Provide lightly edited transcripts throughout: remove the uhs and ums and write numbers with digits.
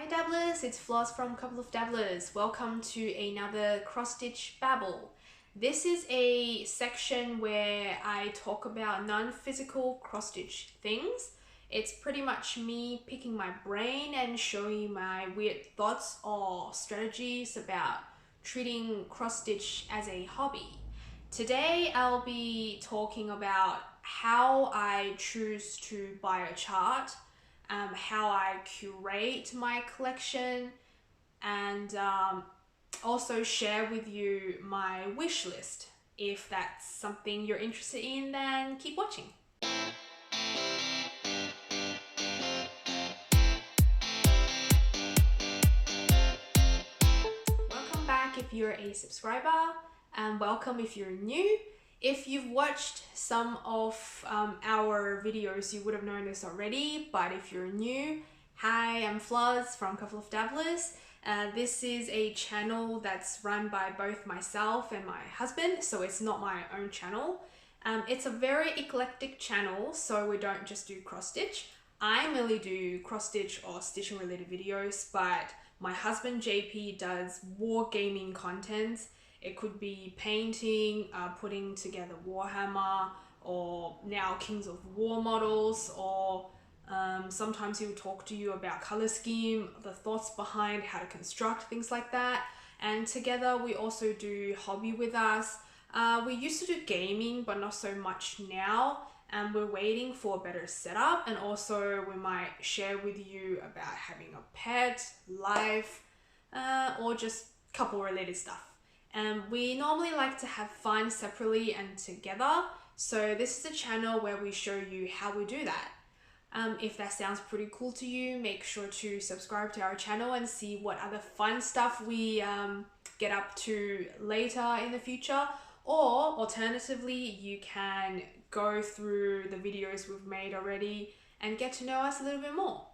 Dabblers, it's Floz from Couple of Dabblers. Welcome to another Stitch Babble. This is a section where I talk about non-physical cross-stitch things. It's pretty much me picking my brain and showing you my weird thoughts or strategies about treating cross-stitch as a hobby. Today I'll be talking about how I choose to buy a chart, how I curate my collection, and also share with you my wish list. If that's something you're interested in, then keep watching. Welcome back if you're a subscriber, and welcome if you're new. If you've watched some of our videos, you would have known this already, but if you're new, hi, I'm Floz from Couple of Dabblers. This is a channel that's run by both myself and my husband, so it's not my own channel. It's a very eclectic channel, so we don't just do cross-stitch. I mainly do cross-stitch or stitching related videos, but my husband JP does war gaming content. It could be painting, putting together Warhammer, or now Kings of War models, or sometimes he'll talk to you about color scheme, the thoughts behind how to construct, things like that. And together we also do hobby with us. We used to do gaming, but not so much now. And we're waiting for a better setup. And also we might share with you about having a pet, life, or just couple related stuff. We normally like to have fun separately and together. So this is a channel where we show you how we do that. If that sounds pretty cool to you, make sure to subscribe to our channel and see what other fun stuff we get up to later in the future. Or alternatively, you can go through the videos we've made already and get to know us a little bit more.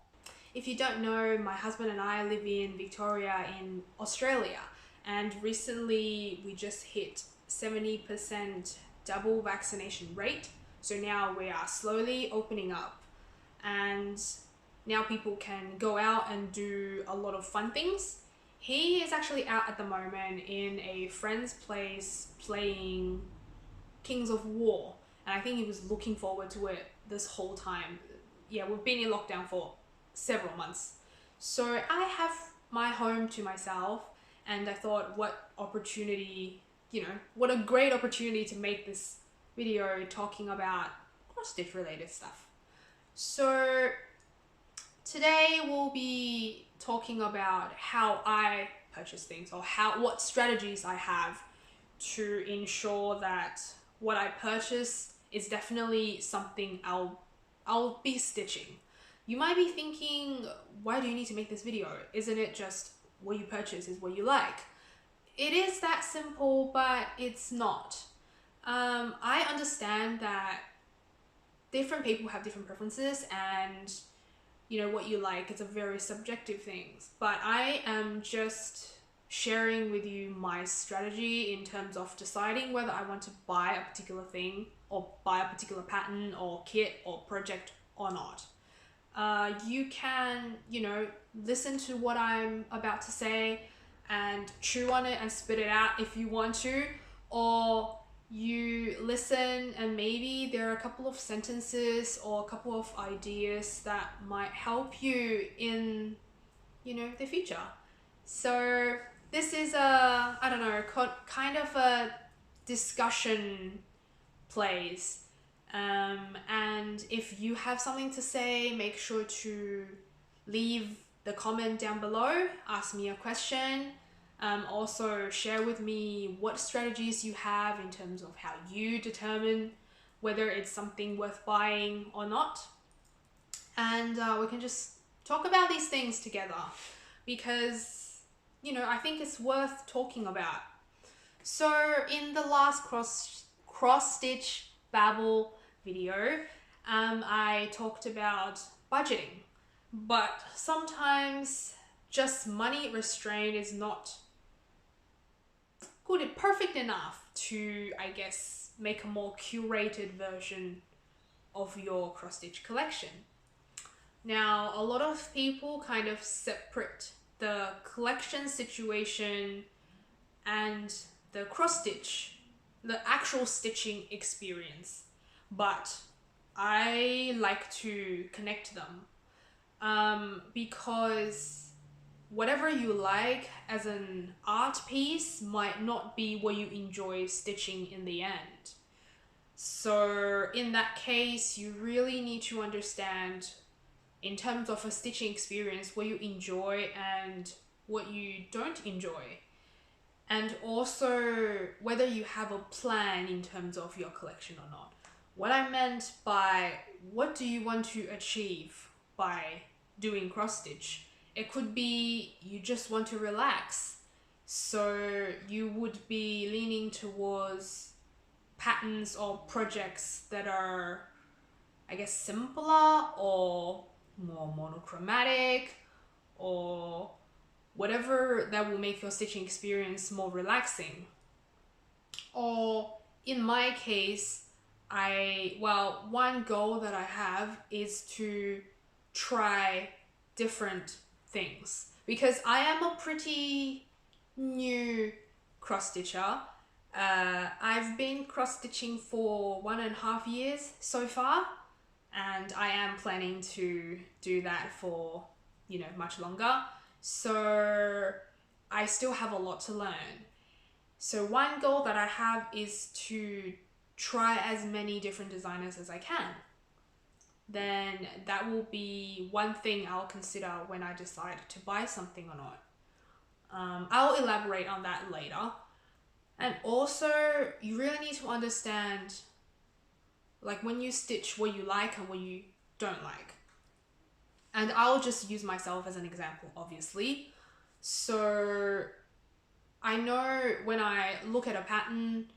If you don't know, my husband and I live in Victoria in Australia. And recently we just hit 70% double vaccination rate. So now we are slowly opening up. And now people can go out and do a lot of fun things. He is actually out at the moment in a friend's place playing Kings of War. And I think he was looking forward to it this whole time. Yeah, we've been in lockdown for several months. So I have my home to myself. And I thought, what opportunity, what a great opportunity to make this video talking about cross-stitch related stuff. So today we'll be talking about how I purchase things, or what strategies I have to ensure that what I purchase is definitely something I'll be stitching. You might be thinking, why do you need to make this video? Isn't it just what you purchase is what you like? It is that simple, but it's not. I understand that different people have different preferences, and what you like, it's a very subjective thing. But I am just sharing with you my strategy in terms of deciding whether I want to buy a particular thing or buy a particular pattern or kit or project or not. You can, listen to what I'm about to say and chew on it and spit it out if you want to, or you listen and maybe there are a couple of sentences or a couple of ideas that might help you in, the future. So this is a, I don't know, kind of a discussion place. And if you have something to say, make sure to leave the comment down below, ask me a question. Also share with me what strategies you have in terms of how you determine whether it's something worth buying or not. And we can just talk about these things together because, I think it's worth talking about. So in the last cross-stitch Babble video, I talked about budgeting, but sometimes just money restraint is not perfect enough to, I guess, make a more curated version of your cross-stitch collection. Now, a lot of people kind of separate the collection situation and the cross stitch, the actual stitching experience, but I like to connect them because whatever you like as an art piece might not be what you enjoy stitching in the end. So in that case, you really need to understand, in terms of a stitching experience, what you enjoy and what you don't enjoy. And also whether you have a plan in terms of your collection or not. What I meant by what do you want to achieve by doing cross stitch? It could be you just want to relax. So you would be leaning towards patterns or projects that are, I guess, simpler or more monochromatic, or whatever that will make your stitching experience more relaxing. Or in my case, one goal that I have is to try different things, because I am a pretty new cross stitcher. I've been cross stitching for 1.5 years so far, and I am planning to do that for, much longer. So I still have a lot to learn. So one goal that I have is to try as many different designers as I can. Then that will be one thing I'll consider when I decide to buy something or not. I'll elaborate on that later. And also, you really need to understand, like, when you stitch, what you like and what you don't like. And I'll just use myself as an example, obviously. So I know when I look at a pattern,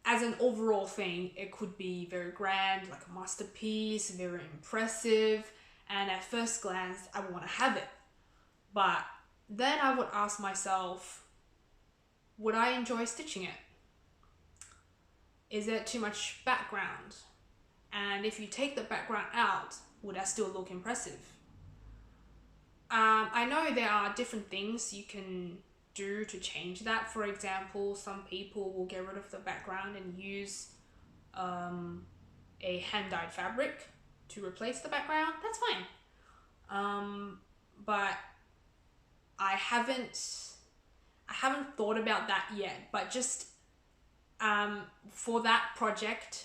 as an overall thing, it could be very grand, like a masterpiece, very impressive, and at first glance, I would want to have it. But then I would ask myself, would I enjoy stitching it? Is there too much background? And if you take the background out, would that still look impressive? I know there are different things you can do to change that. For example, some people will get rid of the background and use a hand-dyed fabric to replace the background. That's fine. But I haven't thought about that yet. But just for that project,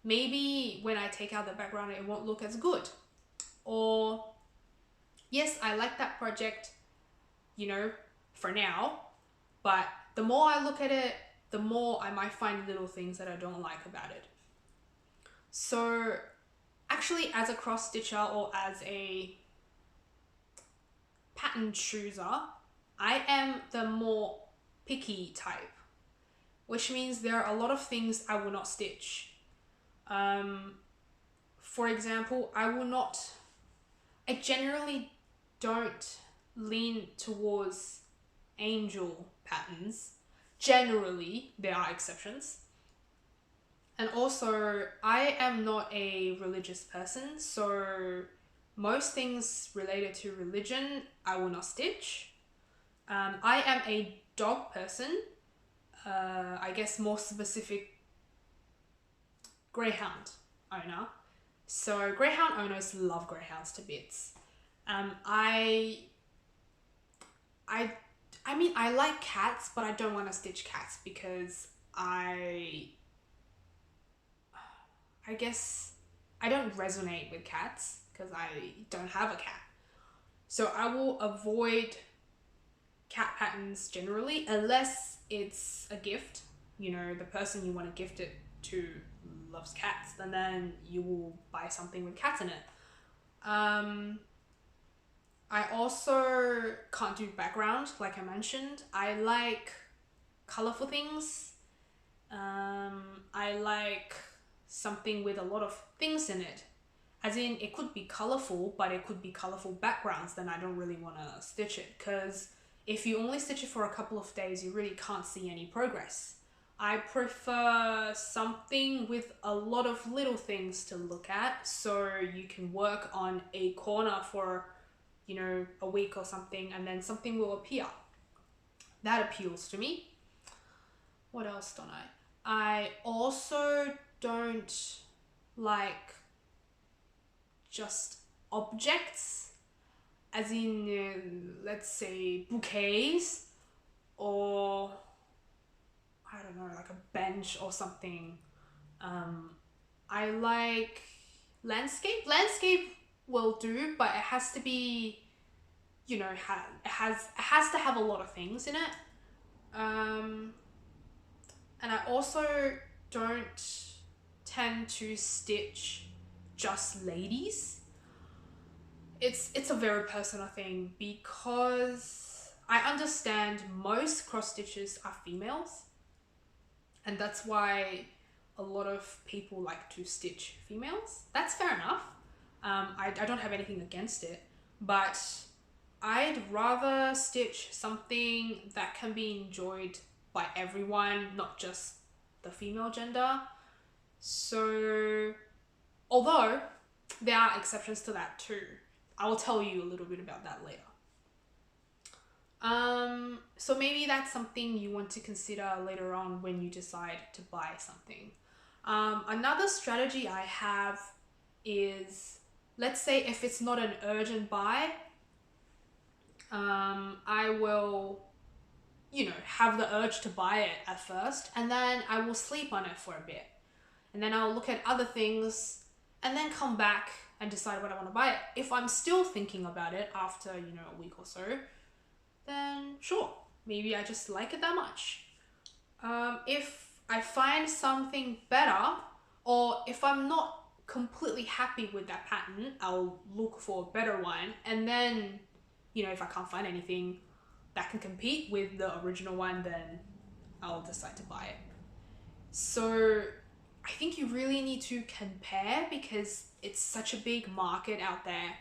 maybe when I take out the background, it won't look as good. Or yes, I like that project, for now, but the more I look at it, the more I might find little things that I don't like about it. So actually, as a cross stitcher or as a pattern chooser, I am the more picky type, which means there are a lot of things I will not stitch. For example, I generally don't lean towards angel patterns. Generally, there are exceptions. And also, I am not a religious person, so most things related to religion, I will not stitch. I am a dog person, I guess more specific, greyhound owner. So greyhound owners love greyhounds to bits. I like cats, but I don't want to stitch cats because I guess I don't resonate with cats because I don't have a cat. So I will avoid cat patterns generally, unless it's a gift. The person you want to gift it to loves cats, and then you will buy something with cats in it. I also can't do background, like I mentioned. I like colorful things. I like something with a lot of things in it. As in, it could be colorful, but it could be colorful backgrounds, then I don't really want to stitch it. Because if you only stitch it for a couple of days, you really can't see any progress. I prefer something with a lot of little things to look at, so you can work on a corner for, you know, a week or something, and then something will appear. That appeals to me. What else don't I? I also don't like just objects, as in, let's say, bouquets, or I don't know, like a bench or something. I like landscape. Landscape will do, but it has to be, you know, it has to have a lot of things in it. And I also don't tend to stitch just ladies. It's a very personal thing, because I understand most cross stitches are females, and that's why a lot of people like to stitch females. That's fair enough. I don't have anything against it, but I'd rather stitch something that can be enjoyed by everyone, not just the female gender. So, although there are exceptions to that too. I will tell you a little bit about that later. So maybe that's something you want to consider later on when you decide to buy something. Another strategy I have is, let's say if it's not an urgent buy, I will, you know, have the urge to buy it at first, and then I will sleep on it for a bit. And then I'll look at other things and then come back and decide when I want to buy it. If I'm still thinking about it after, you know, a week or so, then sure, maybe I just like it that much. If I find something better, or if I'm not completely happy with that pattern, I'll look for a better one. And then, you know, if I can't find anything that can compete with the original one, then I'll decide to buy it. So I think you really need to compare, because it's such a big market out there.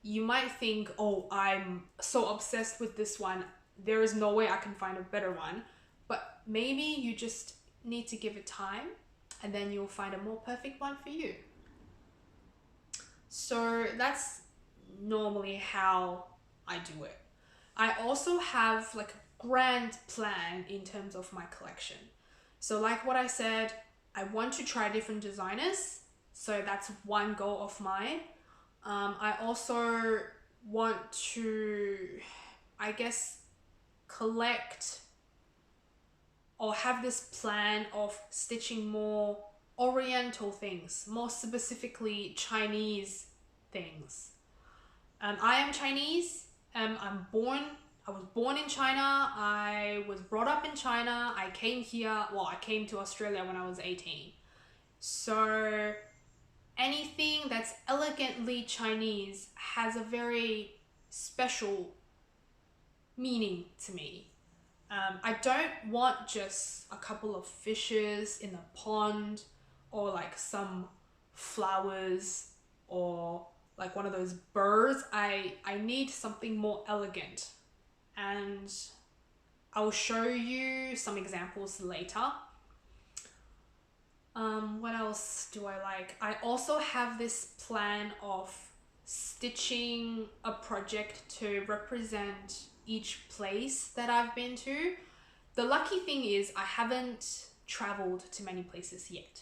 You might think, oh, I'm so obsessed with this one, there is no way I can find a better one. But maybe you just need to give it time, and then you'll find a more perfect one for you. So that's normally how I do it. I also have like a grand plan in terms of my collection. So like what I said, I want to try different designers. So that's one goal of mine. I also want to, I guess, collect or have this plan of stitching more oriental things, more specifically Chinese things. I am Chinese. I was born in China. I was brought up in China. I came to Australia when I was 18. So anything that's elegantly Chinese has a very special meaning to me. I don't want just a couple of fishes in a pond, or like some flowers, or like one of those birds. I need something more elegant, and I'll show you some examples later. What else do I like? I also have this plan of stitching a project to represent each place that I've been to. The lucky thing is I haven't traveled to many places yet.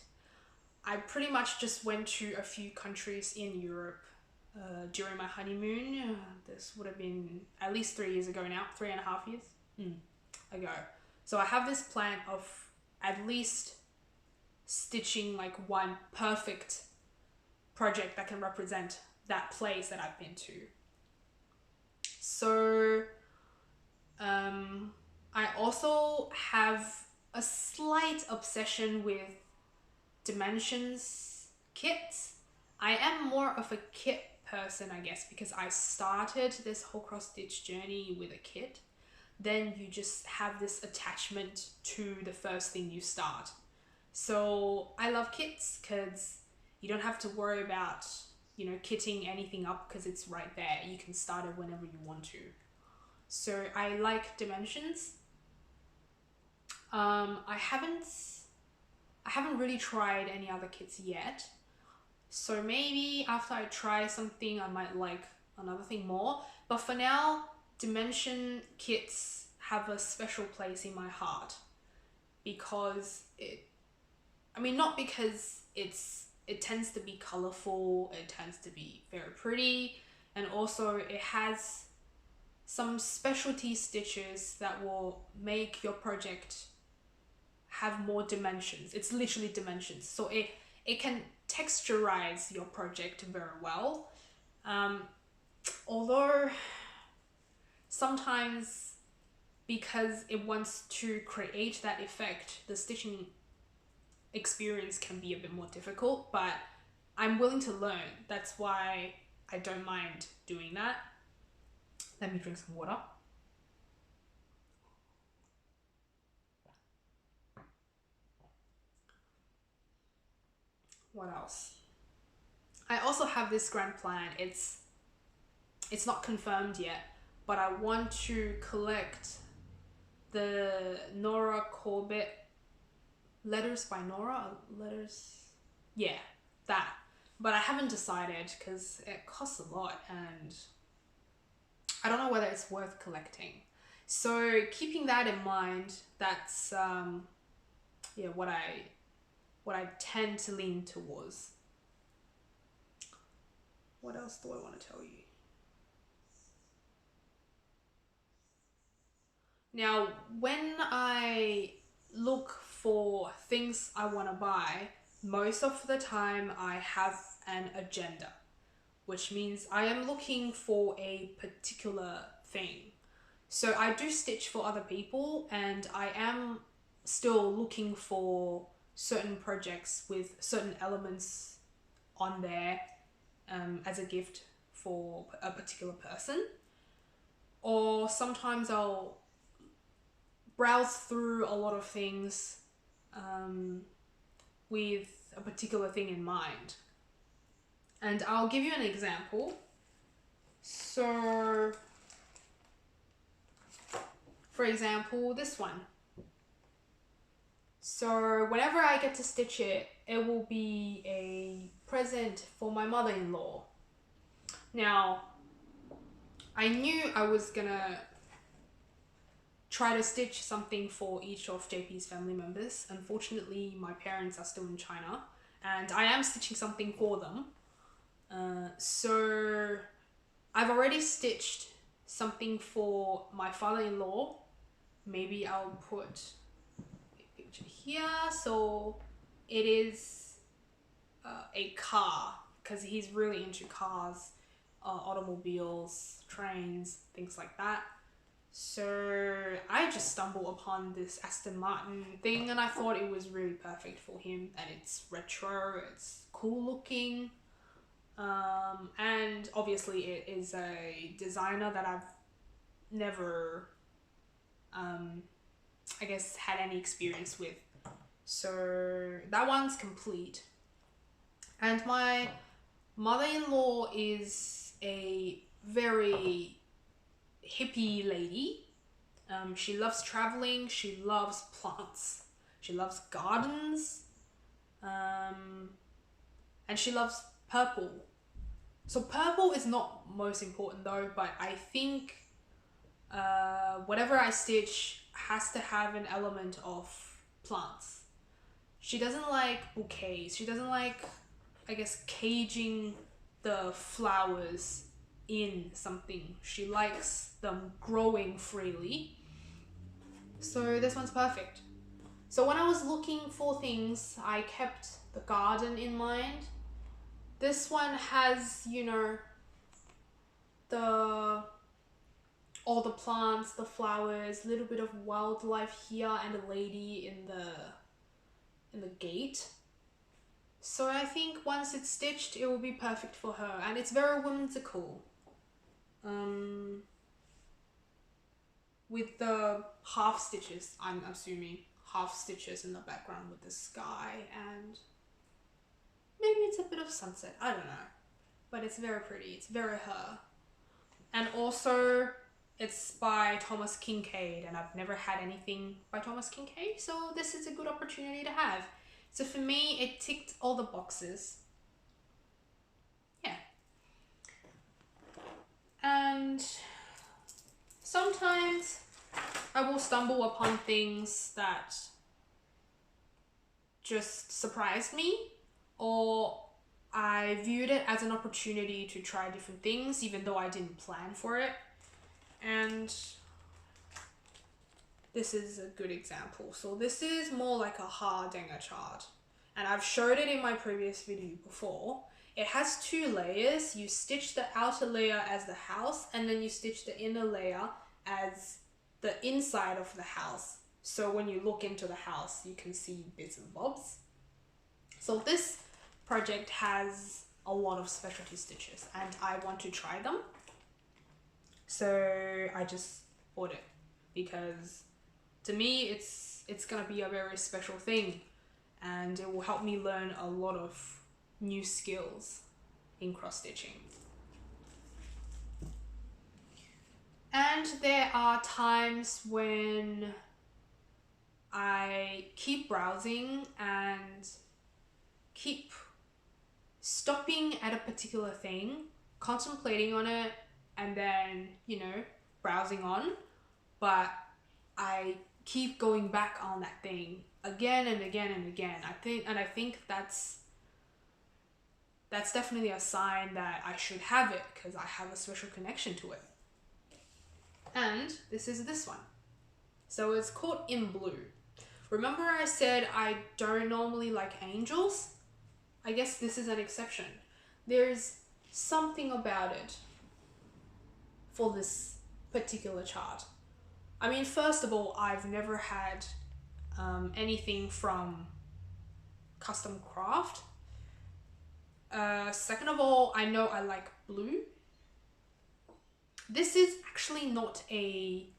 I pretty much just went to a few countries in Europe during my honeymoon. This would have been at least 3 years ago now, 3.5 years ago. So I have this plan of at least stitching like one perfect project that can represent that place that I've been to. So I also have a slight obsession with dimensions kits. I am more of a kit person, I guess, because I started this whole cross stitch journey with a kit. Then you just have this attachment to the first thing you start. So I love kits because you don't have to worry about, you know, kitting anything up, because it's right there. You can start it whenever you want to. So I like dimensions. I haven't really tried any other kits yet. So maybe after I try something, I might like another thing more. But for now, dimension kits have a special place in my heart because not because it tends to be colorful, it tends to be very pretty, and also it has some specialty stitches that will make your project have more dimensions. It's literally dimensions. So it can texturize your project very well. Although sometimes because it wants to create that effect, the stitching experience can be a bit more difficult, but I'm willing to learn. That's why I don't mind doing that. Let me drink some water. What else? I also have this grand plan. It's not confirmed yet, but I want to collect the Nora Corbett letters by Nora. Yeah, that. But I haven't decided because it costs a lot and I don't know whether it's worth collecting. So keeping that in mind, that's what I tend to lean towards. What else do I want to tell you? Now, when I look for things I want to buy, most of the time I have an agenda, which means I am looking for a particular thing. So I do stitch for other people and I am still looking for certain projects with certain elements on there as a gift for a particular person. Or sometimes I'll browse through a lot of things with a particular thing in mind. And I'll give you an example. So, for example, this one. So whenever I get to stitch it, it will be a present for my mother-in-law. Now, I knew I was gonna try to stitch something for each of JP's family members. Unfortunately, my parents are still in China and I am stitching something for them. So I've already stitched something for my father-in-law. Maybe I'll put a picture here. So it is a car because he's really into cars, automobiles, trains, things like that. So I just stumbled upon this Aston Martin thing and I thought it was really perfect for him, and it's retro, it's cool looking, and obviously it is a designer that I've never I guess had any experience with. So that one's complete. And my mother-in-law is a very hippie lady. She loves traveling, she loves plants, she loves gardens, and she loves purple. So purple is not most important though, but I think whatever I stitch has to have an element of plants. She doesn't like bouquets, she doesn't like, I guess, caging the flowers in something. She likes them growing freely. So this one's perfect. So when I was looking for things, I kept the garden in mind. This one has, all the plants, the flowers, a little bit of wildlife here, and a lady in the gate. So I think once it's stitched, it will be perfect for her, and it's very whimsical. With the half stitches, I'm assuming half stitches in the background with the sky, and maybe it's a bit of sunset, I don't know, but it's very pretty, it's very her. And also It's by Thomas Kincaid, and I've never had anything by Thomas Kincaid, so this is a good opportunity to have. So for me, it ticked all the boxes. Yeah. And sometimes I will stumble upon things that just surprised me, or I viewed it as an opportunity to try different things even though I didn't plan for it. And this is a good example. So this is more like a hardanger chart, and I've showed it in my previous video before. It has 2 layers. You stitch the outer layer as the house, and then you stitch the inner layer as the inside of the house. So when you look into the house, you can see bits and bobs. So this project has a lot of specialty stitches, and I want to try them. So I just bought it because to me it's gonna be a very special thing, and it will help me learn a lot of new skills in cross stitching. And there are times when I keep browsing and keep stopping at a particular thing, contemplating on it, and then, you know, browsing on, but I keep going back on that thing again and again and again. I think that's definitely a sign that I should have it, because I have a special connection to it. And this is this one. So it's called In Blue. Remember I said I don't normally like angels? I guess this is an exception. There's something about it for this particular chart. I mean, first of all, I've never had anything from Custom Craft. Second of all, I know I like blue. This is actually not a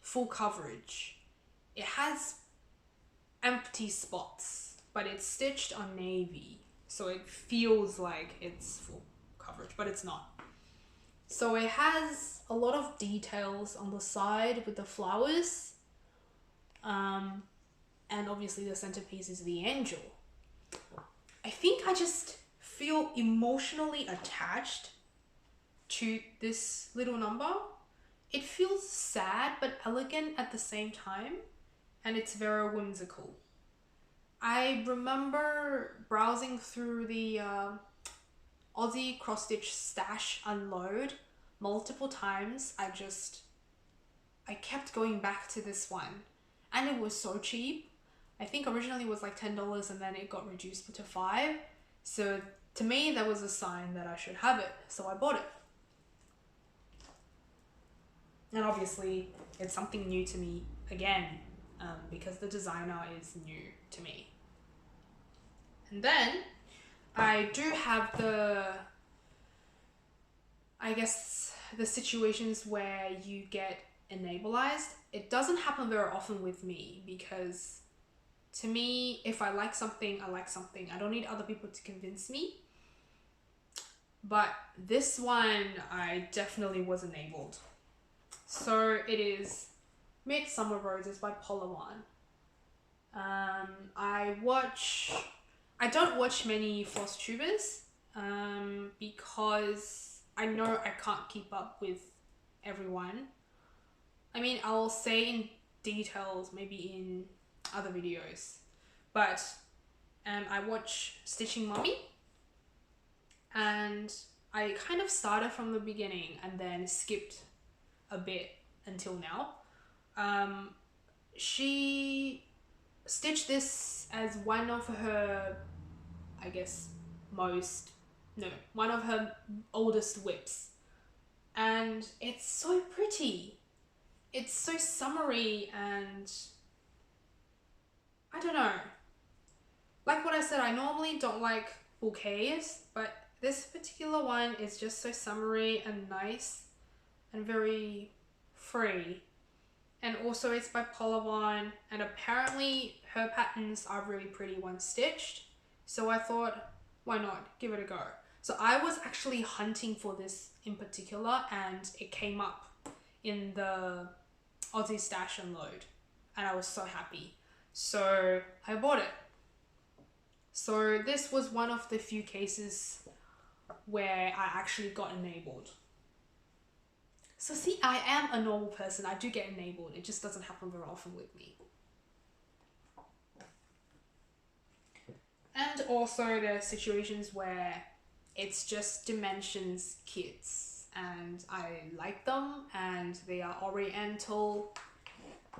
full coverage. It has empty spots, but it's stitched on navy, so it feels like it's full coverage, but it's not. So it has a lot of details on the side with the flowers, and obviously the centerpiece is the angel. I think I just feel emotionally attached to this little number. It feels sad but elegant at the same time, and it's very whimsical. I remember browsing through the Aussie cross stitch stash unload multiple times. I kept going back to this one, and it was so cheap. I think originally it was like $10, and then it got reduced to $5. So to me, that was a sign that I should have it, so I bought it. And obviously, it's something new to me again, because the designer is new to me. And then I do have the situations where you get enableized. It doesn't happen very often with me, because to me, if I like something, I like something. I don't need other people to convince me. But this one, I definitely was enabled. So it is Midsummer Roses by Polawan. I don't watch many Flosstubers, because I know I can't keep up with everyone. I mean, I'll say in details maybe in other videos, but I watch Stitching Mummy, and I kind of started from the beginning and then skipped a bit until now. She stitched this as one of her, I guess, one of her oldest whips, and it's so pretty. It's so summery, and I don't know. Like what I said, I normally don't like bouquets, but this particular one is just so summery and nice and very free. And also it's by Polawan, and apparently her patterns are really pretty when stitched. So I thought, why not? Give it a go. So I was actually hunting for this in particular, and it came up in the Aussie Stash Unload, and I was so happy. So I bought it. So this was one of the few cases where I actually got enabled. So see, I am a normal person. I do get enabled. It just doesn't happen very often with me. And also there are situations where it's just Dimensions kits and I like them and they are Oriental.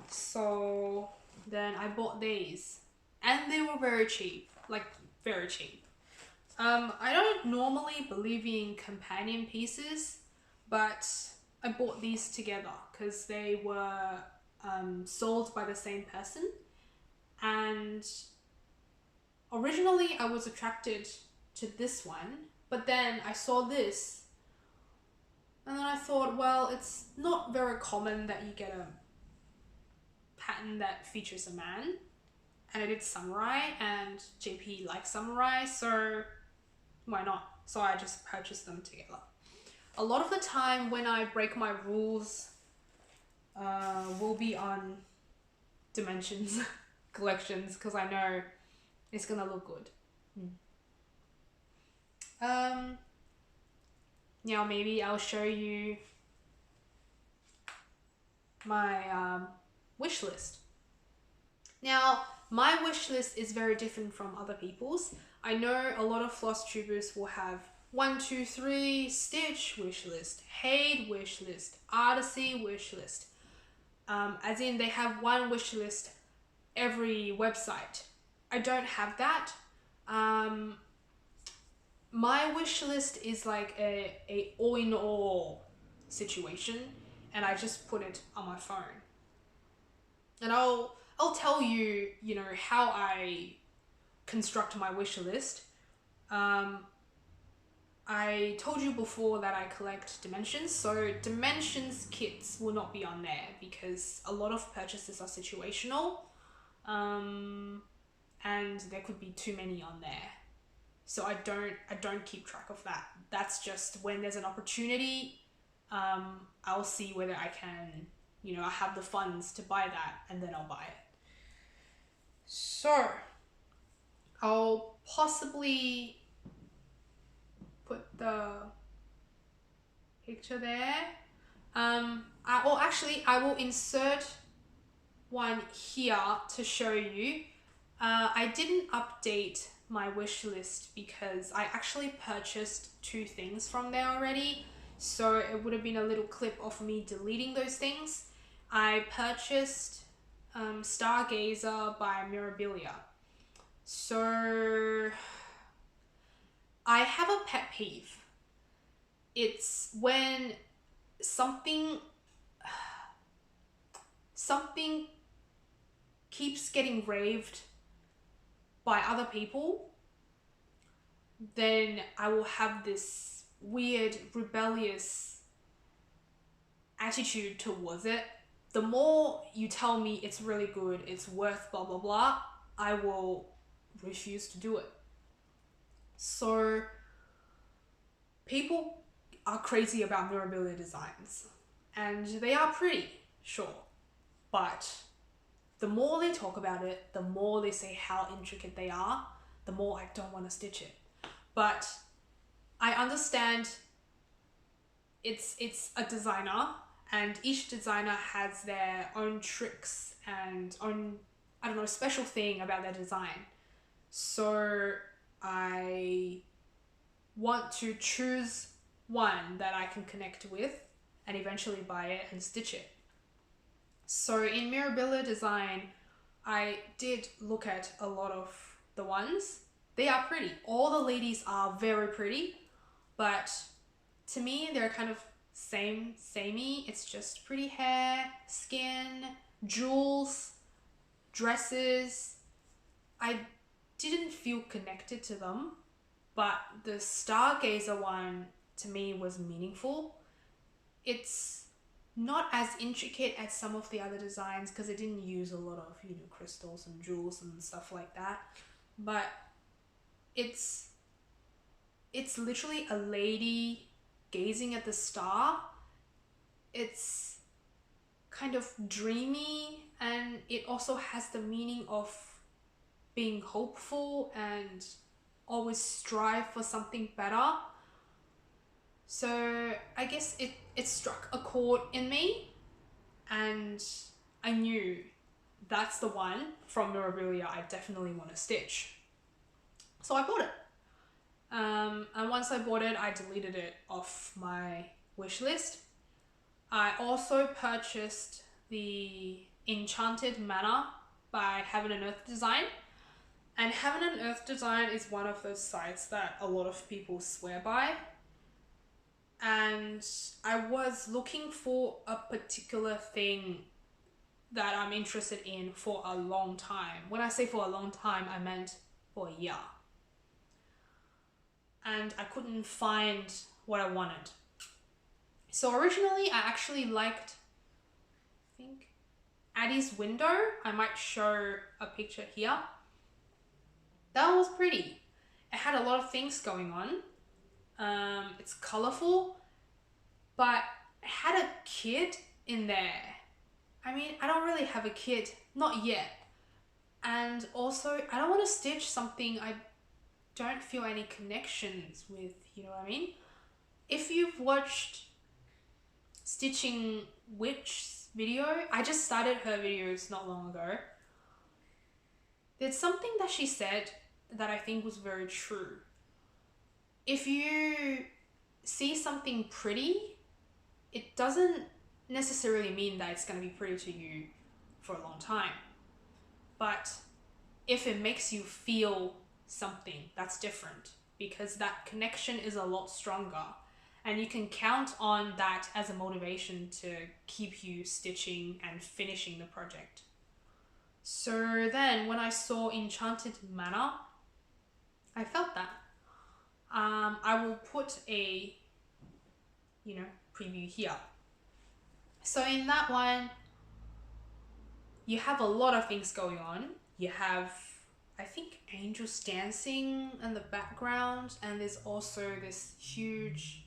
So then I bought these and they were very cheap, like very cheap. I don't normally believe in companion pieces, but I bought these together because they were sold by the same person. And originally I was attracted to this one, but then I saw this and then I thought, well, it's not very common that you get a pattern that features a man, and I did samurai and JP likes samurai, so why not? So I just purchased them together. A lot of the time when I break my rules will be on Dimensions collections because I know it's gonna look good. Now maybe I'll show you my wish list. Now my wish list is very different from other people's. I know a lot of Flosstubers will have 1, 2, 3 Stitch wish list, HAED wish list, Artisy wish list. As in they have one wish list every website. I don't have that. My wish list is like a all-in-all situation, and I just put it on my phone. And I'll tell you, you know, how I construct my wish list. I told you before that I collect Dimensions, so Dimensions kits will not be on there because a lot of purchases are situational, and there could be too many on there. So I don't keep track of that. That's just when there's an opportunity, I'll see whether I can, you know, I have the funds to buy that and then I'll buy it. So I'll possibly put the picture there. I will insert one here to show you. I didn't update my wish list because I actually purchased 2 things from there already, so it would have been a little clip of me deleting those things. I purchased Stargazer by Mirabilia. So I have a pet peeve. It's when something keeps getting raved by other people, then I will have this weird rebellious attitude towards it. The more you tell me it's really good, it's worth blah blah blah, I will refuse to do it. So people are crazy about Mirabilia designs and they are pretty, sure, but the more they talk about it, the more they say how intricate they are, the more I don't want to stitch it. But I understand it's a designer and each designer has their own tricks and own, I don't know, special thing about their design. So I want to choose one that I can connect with and eventually buy it and stitch it. So in Mirabilia design, I did look at a lot of the ones. They are pretty. All the ladies are very pretty, but to me, they're kind of samey. It's just pretty hair, skin, jewels, dresses. I didn't feel connected to them, but the Stargazer one to me was meaningful. It's not as intricate as some of the other designs because it didn't use a lot of, you know, crystals and jewels and stuff like that, but it's literally a lady gazing at the star. It's kind of dreamy, and it also has the meaning of being hopeful and always strive for something better. So I guess it struck a chord in me, and I knew that's the one from memorabilia I definitely want to stitch. So I bought it. And once I bought it, I deleted it off my wish list. I also purchased the Enchanted Manor by Heaven and Earth Design. And Heaven and Earth Design is one of those sites that a lot of people swear by. And I was looking for a particular thing that I'm interested in for a long time. When I say for a long time, I meant for a year. And I couldn't find what I wanted. So originally I actually liked, I think, Addie's window. I might show a picture here. That was pretty. It had a lot of things going on. It's colorful, but it had a kid in there. I mean, I don't really have a kid, not yet. And also, I don't want to stitch something I don't feel any connections with, you know what I mean? If you've watched Stitching Witch's video, I just started her videos not long ago. There's something that she said that I think was very true. If you see something pretty, it doesn't necessarily mean that it's going to be pretty to you for a long time. But if it makes you feel something, that's different, because that connection is a lot stronger. And you can count on that as a motivation to keep you stitching and finishing the project. So then when I saw Enchanted Manor, I felt that. I will put a, preview here. So in that one, you have a lot of things going on. You have, I think, angels dancing in the background, and there's also this huge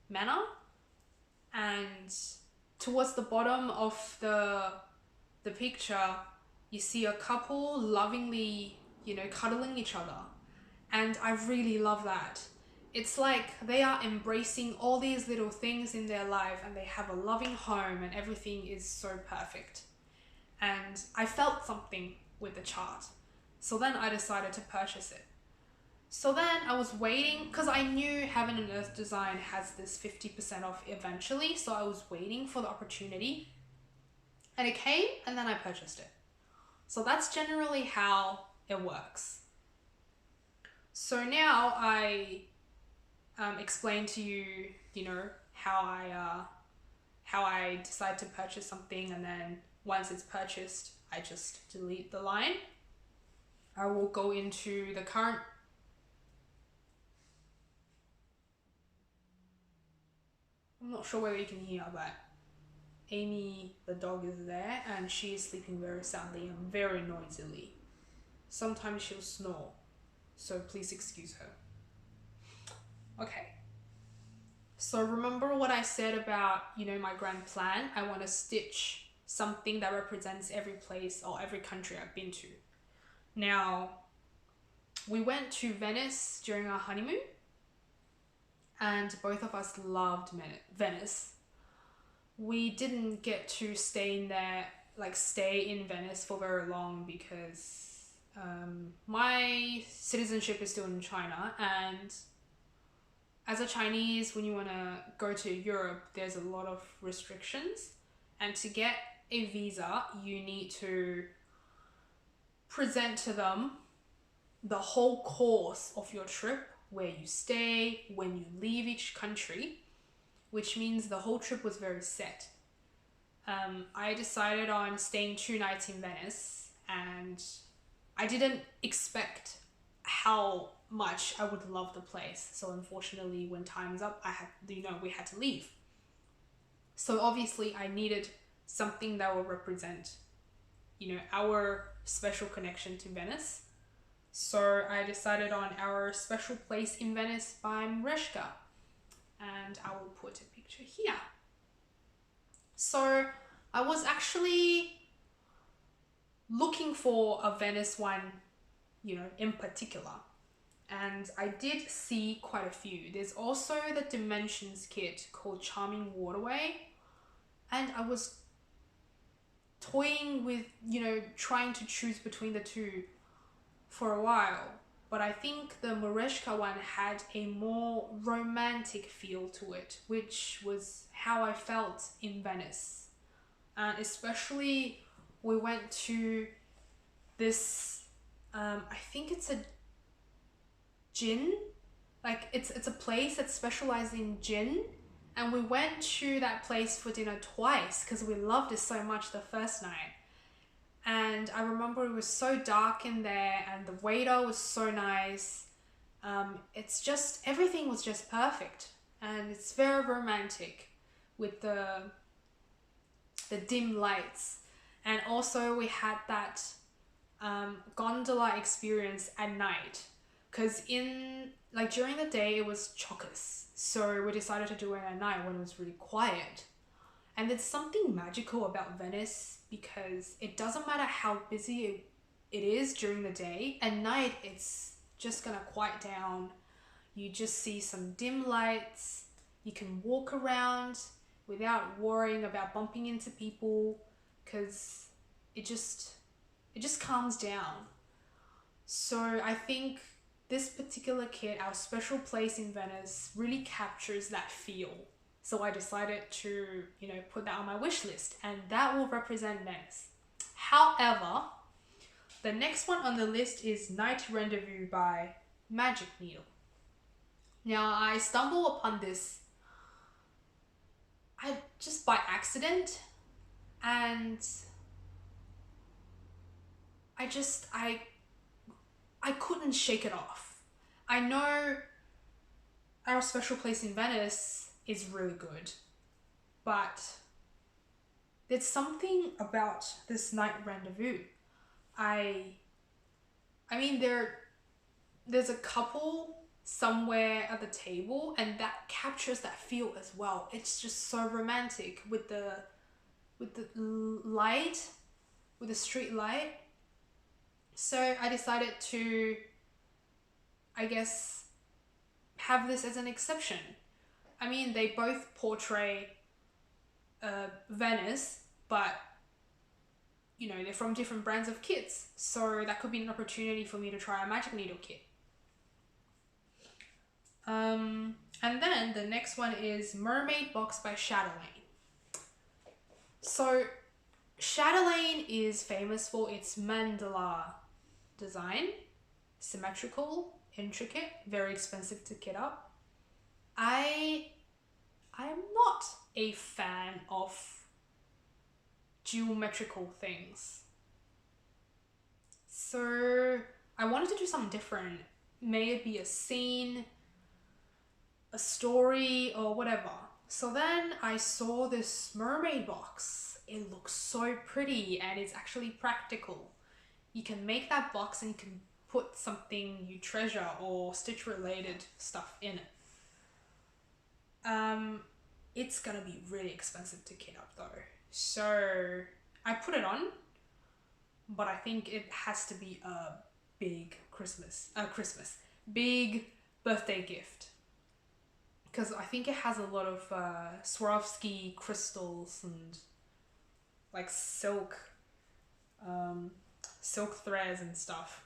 manor, and towards the bottom of the picture you see a couple lovingly cuddling each other, and I really love that. It's like they are embracing all these little things in their life, and they have a loving home, and everything is so perfect. And I felt something with the chart, so then I decided to purchase it. So then I was waiting, because I knew Heaven and Earth Design has this 50% off eventually, so I was waiting for the opportunity. And it came, and then I purchased it. So that's generally how it works. So now I explain to you, how I decide to purchase something, and then once it's purchased, I just delete the line. I will go into the current I'm not sure whether you can hear, but Amy, the dog, is there, and she is sleeping very soundly and very noisily. Sometimes she'll snore, so please excuse her. Okay. So remember what I said about, my grand plan? I want to stitch something that represents every place or every country I've been to. Now, we went to Venice during our honeymoon, and both of us loved Venice. We didn't get to stay in Venice for very long because my citizenship is still in China, and as a Chinese, when you want to go to Europe, there's a lot of restrictions, and to get a visa, you need to present to them the whole course of your trip, where you stay, when you leave each country, which means the whole trip was very set. I decided on staying 2 nights in Venice, and I didn't expect how much I would love the place. So unfortunately, when time's up, we had to leave. So obviously I needed something that will represent, our special connection to Venice. So I decided on our special place in Venice by Mreshka, and I will put a picture here. So I was actually looking for a Venice one, you know, in particular. And I did see quite a few. There's also the Dimensions kit called Charming Waterway. And I was toying with, you know, trying to choose between the two for a while. But I think the Mereshka one had a more romantic feel to it, which was how I felt in Venice. And especially we went to this, I think it's a gin, like it's a place that specializes in gin, and we went to that place for dinner twice because we loved it so much the first night. And I remember it was so dark in there and the waiter was so nice. It's just, everything was just perfect, and it's very romantic with the dim lights. And also we had that gondola experience at night, because in like during the day it was chockers, so we decided to do it at night when it was really quiet. And there's something magical about Venice because it doesn't matter how busy it is during the day, at night it's just gonna quiet down. You just see some dim lights, you can walk around without worrying about bumping into people, because it just calms down. So I think this particular kit, our special place in Venice, really captures that feel. So I decided to, you know, put that on my wish list, and that will represent Venice. However, the next one on the list is Night Rendezvous by Magic Needle. Now I stumbled upon this just by accident, and I couldn't shake it off. I know our special place in Venice is really good, but there's something about this Night Rendezvous. I mean, there's a couple somewhere at the table, and that captures that feel as well. It's just so romantic with the light, with the street light. So I decided to, I guess, have this as an exception. I mean, they both portray Venice, but you know, they're from different brands of kits, so that could be an opportunity for me to try a Magic Needle kit. And then the next one is Mermaid Box by Chatelaine. So Chatelaine is famous for its mandala design, symmetrical, intricate, very expensive to kit up. I am not a fan of geometrical things, so I wanted to do something different. May it be a scene, a story, or whatever. So then I saw this mermaid box. It looks so pretty, and it's actually practical. You can make that box and you can put something you treasure or Stitch related stuff in it. It's gonna be really expensive to kit up though, so I put it on, but I think it has to be a big big birthday gift, because I think it has a lot of Swarovski crystals and like silk threads and stuff.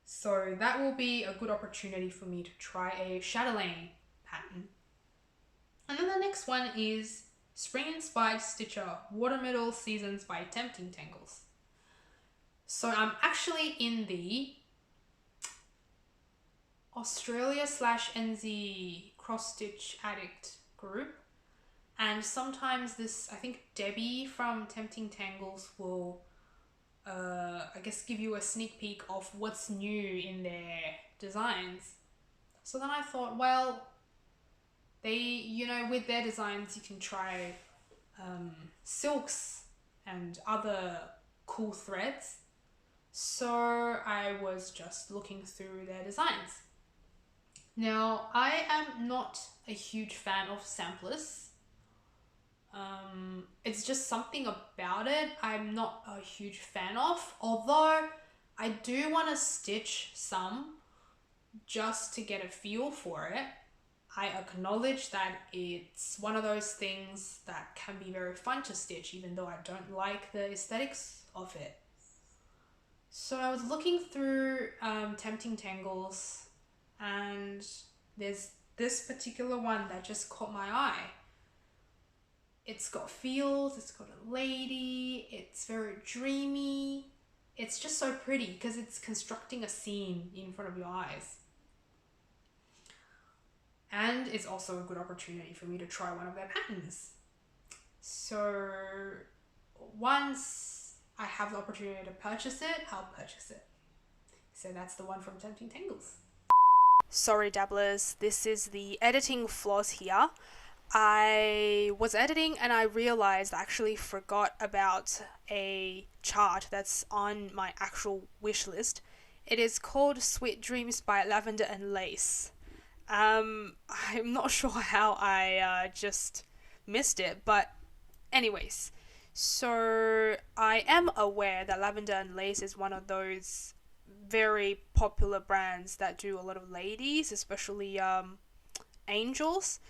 So that will be a good opportunity for me to try a chatelaine pattern. And then the next one is Spring Inspired Stitcher Watermetal Seasons by Tempting Tangles. So I'm actually in the Australia/NZ cross stitch addict group, and sometimes this, I think Debbie from Tempting Tangles will I guess give you a sneak peek of what's new in their designs. So then I thought, well, they, you know, with their designs you can try silks and other cool threads. So I was just looking through their designs. Now, I am not a huge fan of samplers. It's just something about it I'm not a huge fan of, although I do want to stitch some just to get a feel for it. I acknowledge that it's one of those things that can be very fun to stitch, even though I don't like the aesthetics of it. So I was looking through Tempting Tangles, and there's this particular one that just caught my eye. It's got feels, it's got a lady, it's very dreamy. It's just so pretty because it's constructing a scene in front of your eyes. And it's also a good opportunity for me to try one of their patterns. So once I have the opportunity to purchase it, I'll purchase it. So that's the one from Tempting Tangles. Sorry dabblers, this is the editing Floz here. I was editing and I realized I actually forgot about a chart that's on my actual wish list. It is called Sweet Dreams by Lavender and Lace. I'm not sure how I just missed it, but anyways, so I am aware that Lavender and Lace is one of those very popular brands that do a lot of ladies, especially angels.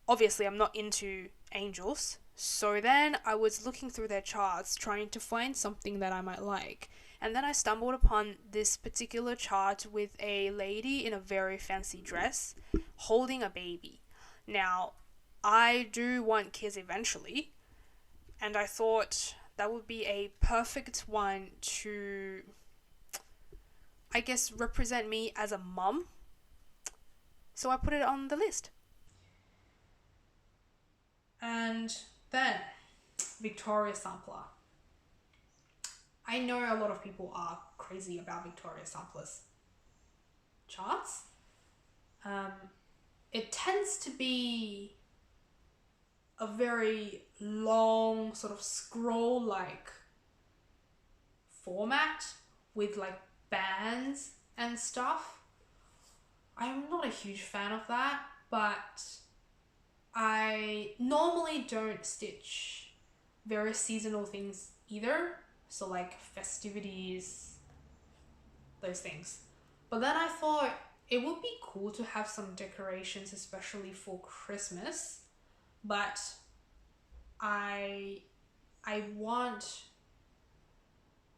Obviously, I'm not into angels, so then I was looking through their charts trying to find something that I might like. And then I stumbled upon this particular chart with a lady in a very fancy dress holding a baby. Now, I do want kids eventually, and I thought that would be a perfect one to, I guess, represent me as a mum. So I put it on the list. And then, Victoria Sampler. I know a lot of people are crazy about Victoria Sampler's charts. It tends to be a very long sort of scroll-like format with like bands and stuff. I'm not a huge fan of that, but I normally don't stitch very seasonal things either. So like festivities, those things. But then I thought it would be cool to have some decorations, especially for Christmas. But I want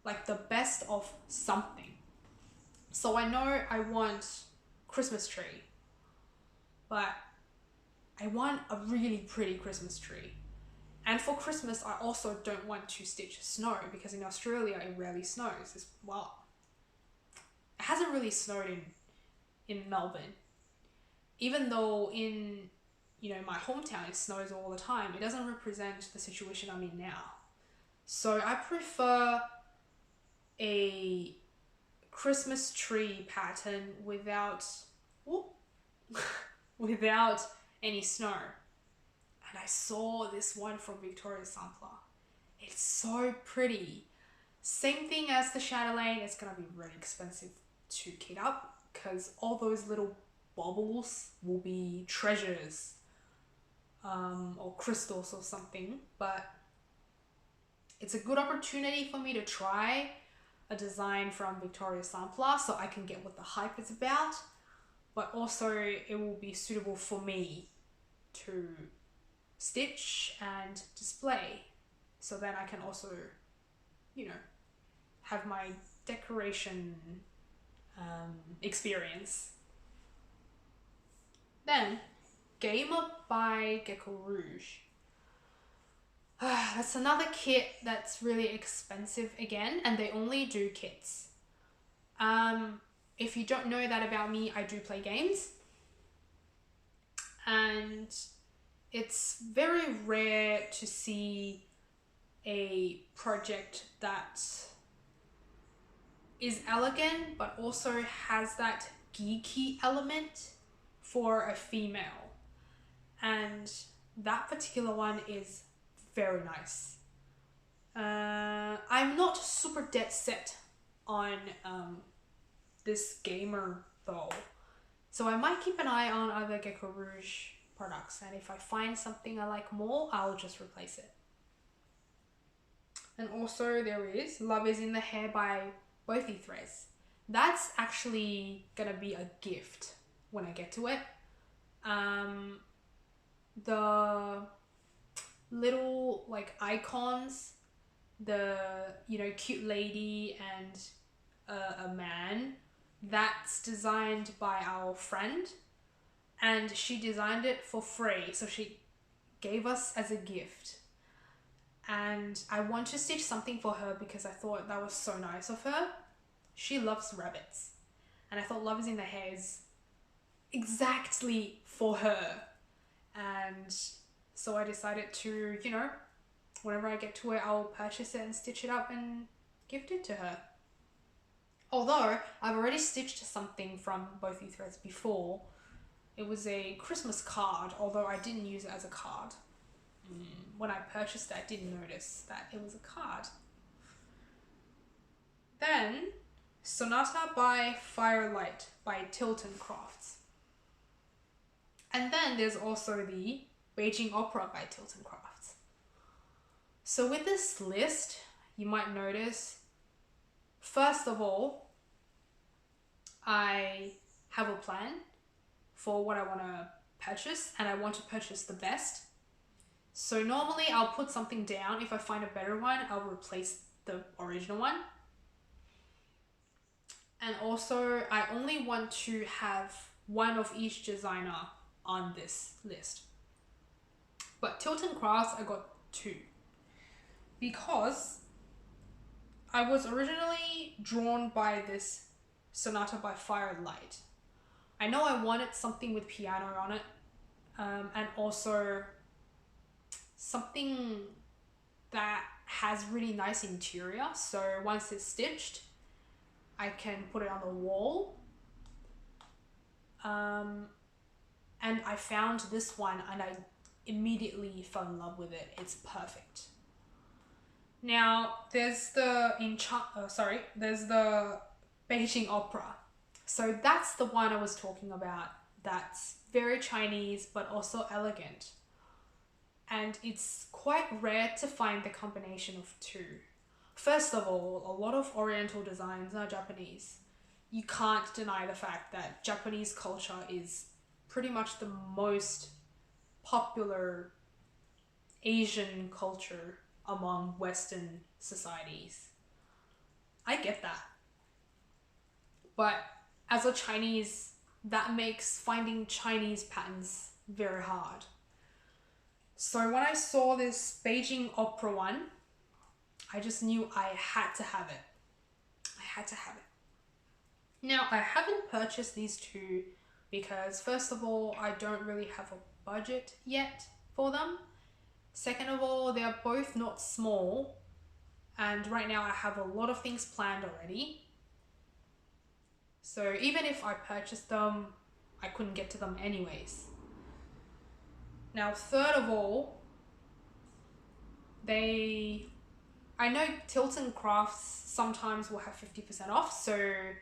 like the best of something. So I know I want Christmas tree, but I want a really pretty Christmas tree. And for Christmas, I also don't want to stitch snow because in Australia, it rarely snows. It hasn't really snowed in Melbourne. Even though in, my hometown, it snows all the time, it doesn't represent the situation I'm in now. So I prefer a Christmas tree pattern without any snow. And I saw this one from Victorian Sampler. It's so pretty. Same thing as the Chatelaine, it's gonna be really expensive to kit up because all those little baubles will be treasures or crystals or something. But it's a good opportunity for me to try a design from Victorian Sampler so I can get what the hype is about. But also it will be suitable for me to stitch and display, so then I can also have my decoration experience. Then Gamer by Gecko Rouge. That's another kit that's really expensive again, and they only do kits. If you don't know that about me, I do play games, and it's very rare to see a project that is elegant but also has that geeky element for a female. And that particular one is very nice. I'm not super dead set on this gamer though. So I might keep an eye on other Gecko Rouge products, and if I find something I like more, I'll just replace it. And also there is Love is in the Hair by Boethy Threads. That's actually gonna be a gift when I get to it. The little like icons, the cute lady and a man, that's designed by our friend, and she designed it for free, so she gave us as a gift. And I want to stitch something for her because I thought that was so nice of her. She loves rabbits, and I thought Love is in the Hair is exactly for her. And so I decided to, whenever I get to it, I'll purchase it and stitch it up and gift it to her. Although I've already stitched something from Boethy Threads before. It was a Christmas card, although I didn't use it as a card. When I purchased it, I didn't notice that it was a card. Then, Sonata by Firelight by Tilton Crafts. And then there's also the Beijing Opera by Tilton Crafts. So with this list, you might notice, first of all, I have a plan for what I want to purchase, and I want to purchase the best. So normally I'll put something down. If I find a better one, I'll replace the original one. And also I only want to have one of each designer on this list. But Tilton Crafts, I got 2. Because I was originally drawn by this Sonata by Firelight. I know I wanted something with piano on it, and also something that has really nice interior, so once it's stitched I can put it on the wall. And I found this one and I immediately fell in love with it. It's perfect. Now there's the there's the Beijing Opera. So that's the one I was talking about. That's very Chinese but also elegant. And it's quite rare to find the combination of 2. First of all, a lot of Oriental designs are Japanese. You can't deny the fact that Japanese culture is pretty much the most popular Asian culture among Western societies. I get that. But as a Chinese, that makes finding Chinese patterns very hard. So when I saw this Beijing Opera one, I just knew I had to have it. I had to have it. Now, I haven't purchased these 2 because first of all, I don't really have a budget yet for them. Second of all, they are both not small, and right now I have a lot of things planned already. So even if I purchased them, I couldn't get to them anyways. Now, third of all, I know Tilton Crafts sometimes will have 50% off, so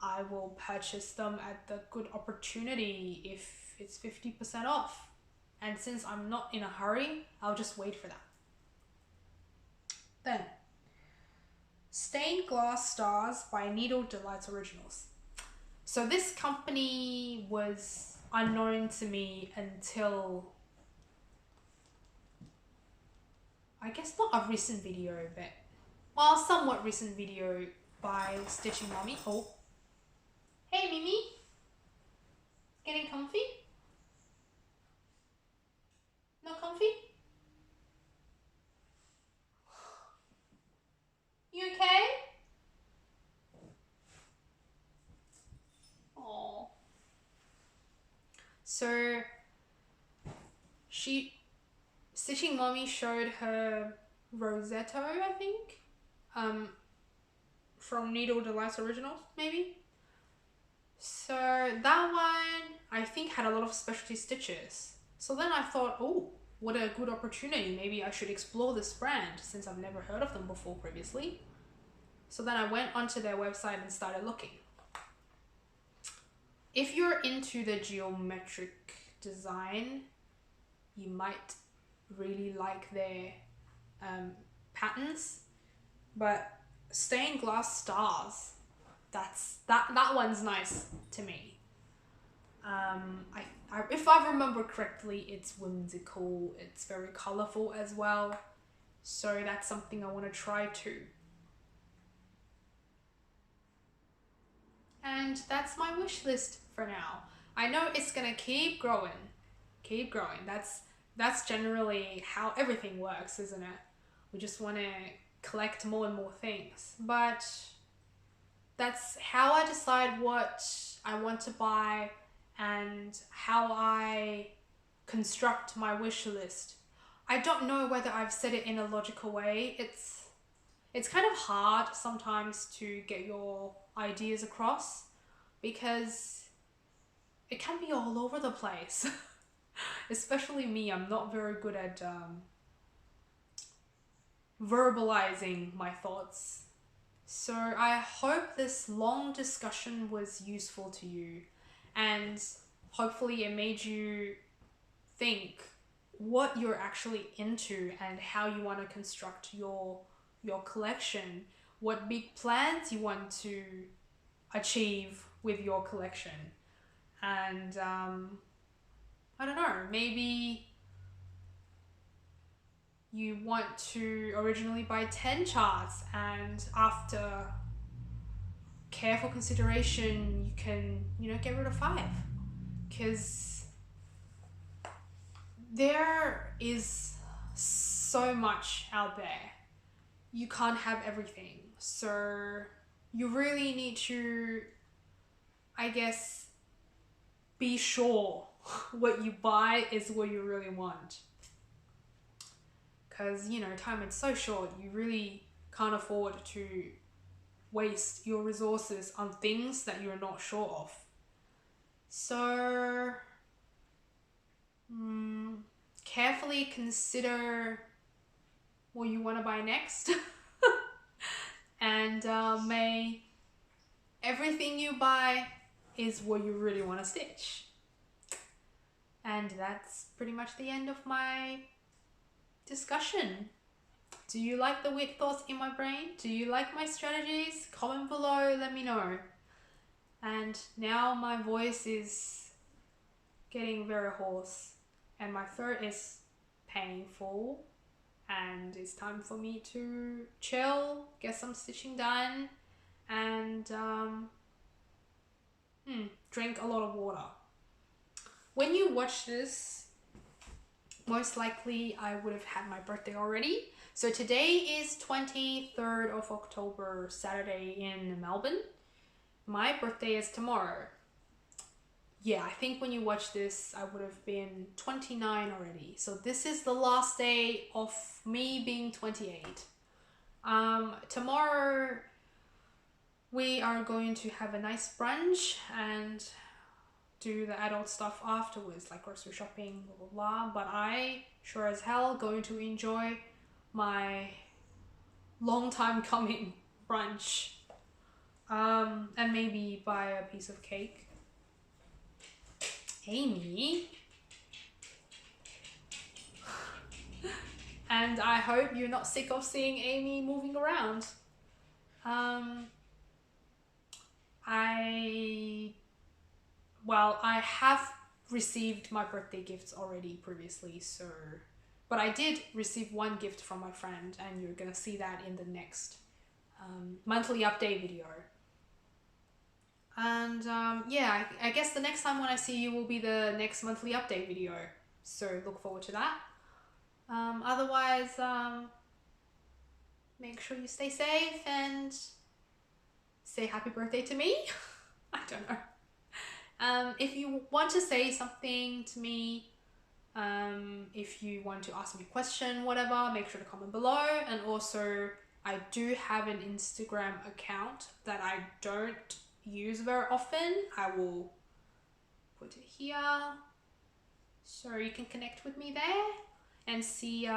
I will purchase them at the good opportunity if it's 50% off. And since I'm not in a hurry, I'll just wait for that. Then, Stained Glass Stars by Needle Delights Originals. So this company was unknown to me until, I guess not a recent video, but, well, somewhat recent video by Stitching Mommy. Oh. Hey, Mimi. Getting comfy? Not comfy? You okay? Aww. So, Stitching Mommy showed her Rosetto, I think, from Needle Delights Originals, maybe. So that one, I think, had a lot of specialty stitches. So then I thought, oh, what a good opportunity. Maybe I should explore this brand since I've never heard of them before previously. So then I went onto their website and started looking. If you're into the geometric design, you might really like their patterns, but stained glass stars, that one's nice to me. If I remember correctly, it's whimsical, it's very colorful as well, so that's something I want to try too. And that's my wish list for now. I know it's gonna keep growing. That's generally how everything works, isn't it? We just want to collect more and more things. But that's how I decide what I want to buy and how I construct my wish list. I don't know whether I've said it in a logical way. It's kind of hard sometimes to get your ideas across because it can be all over the place. Especially me, I'm not very good at verbalizing my thoughts. So I hope this long discussion was useful to you, and hopefully it made you think what you're actually into and how you want to construct your collection, what big plans you want to achieve with your collection. And I don't know, maybe you want to originally buy 10 charts, and after careful consideration you can, get rid of 5, because there is so much out there. You can't have everything, so you really need to, I guess, be sure what you buy is what you really want. Because, time is so short, you really can't afford to waste your resources on things that you're not sure of. So, carefully consider what you want to buy next. And may everything you buy is what you really want to stitch. And that's pretty much the end of my discussion. Do you like the weird thoughts in my brain? Do you like my strategies? Comment below, let me know. And now my voice is getting very hoarse and my throat is painful, and it's time for me to chill, get some stitching done, and drink a lot of water. When you watch this, most likely I would have had my birthday already. So today is 23rd of October, Saturday in Melbourne. My birthday is tomorrow. Yeah, I think when you watch this, I would have been 29 already. So this is the last day of me being 28. Tomorrow we are going to have a nice brunch and do the adult stuff afterwards, like grocery shopping, blah, blah, blah. But I sure as hell going to enjoy my long time coming brunch. And maybe buy a piece of cake. Amy. And I hope you're not sick of seeing Amy moving around. I have received my birthday gifts already previously, so, but I did receive one gift from my friend, and you're gonna see that in the next monthly update video. And yeah, I guess the next time when I see you will be the next monthly update video, so look forward to that. Otherwise, make sure you stay safe and say happy birthday to me. I don't know. If you want to say something to me, if you want to ask me a question, whatever, make sure to comment below. And also, I do have an Instagram account that I don't use very often. I will put it here so you can connect with me there and see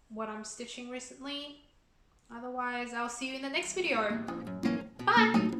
what I'm stitching recently. Otherwise, I'll see you in the next video. Bye!